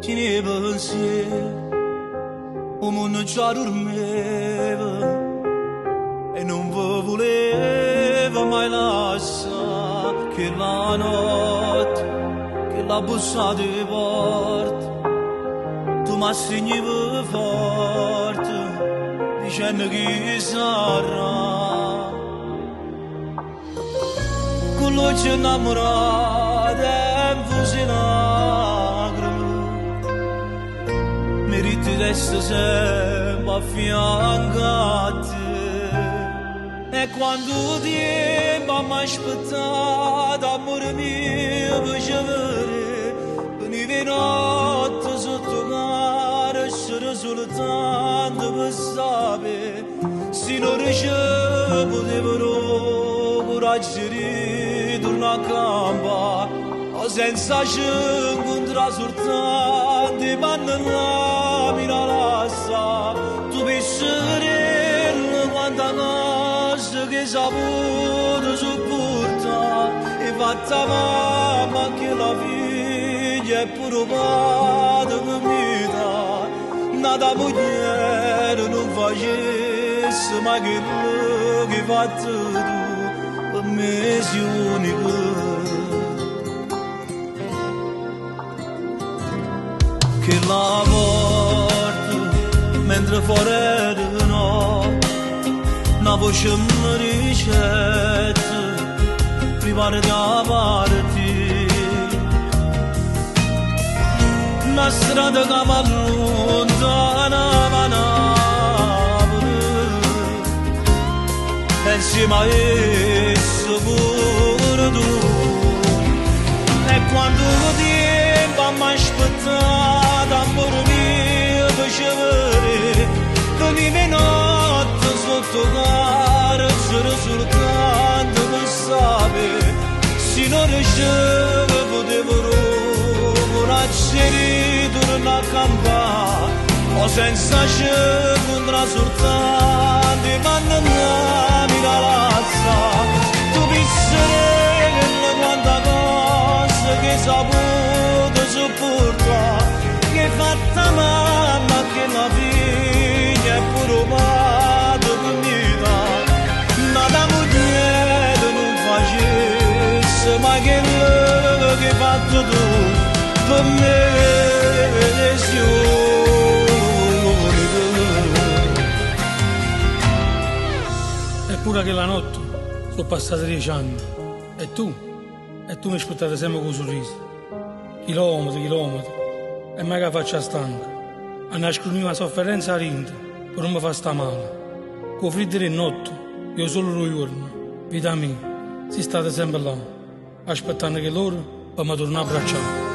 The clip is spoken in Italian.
chi ne pensieri, o mondo già dormeva e non vi voleva mai lasciare che la notte, che la bussa di porta, tu mi assegnavi forte, dicendo che sarà. Con l'occhio innamorato e fusi lacrime, meriti di essere sempre a fianco a te. E quando il tempo mi ha aspettato, amore mio, piacere, venivi notte sotto gara, c'era soltanto per sapere se non potevano coraggio di tornare a campo, o senza incontrare soltanto i panni là, mi lascia, tu penserello quanta cosa che saputo sopportare, e fatta mamma che la figlia è pure padre per me, nata moglie non facesse mai quello che hai fatto tu, per me sei unico. Che la porta, mentre fuori di notte, una voce mi ricetta, prima di partire. Una strada che mi allontana a Napoli, e insieme a esso pure tu. E quando il tempo mi ha aspettato, amore mio, piacere, venivi notte sotto gara, c'era soltanto per sapere se non riuscivo potevano coraggio di tornare a campare, o senza incontrare soltanto i panni là, mi lascia, tu penserello quanta cosa che hai saputo sopportare, che hai fatta mamma che la figlia è pure padre per me, nata moglie non facesse mai quello che hai fatto tu, per me sei unico. Eppure che la notte sono passati 10 anni e tu mi aspettavi sempre con un sorriso, chilometri, e mai che faccia stanca, a nascondere una sofferenza a rinda, per non mi fa sta male. Con freddo di notte, io solo lo giorno, vita mia, si state sempre là, aspettando che loro per mi tornare a abbracciare.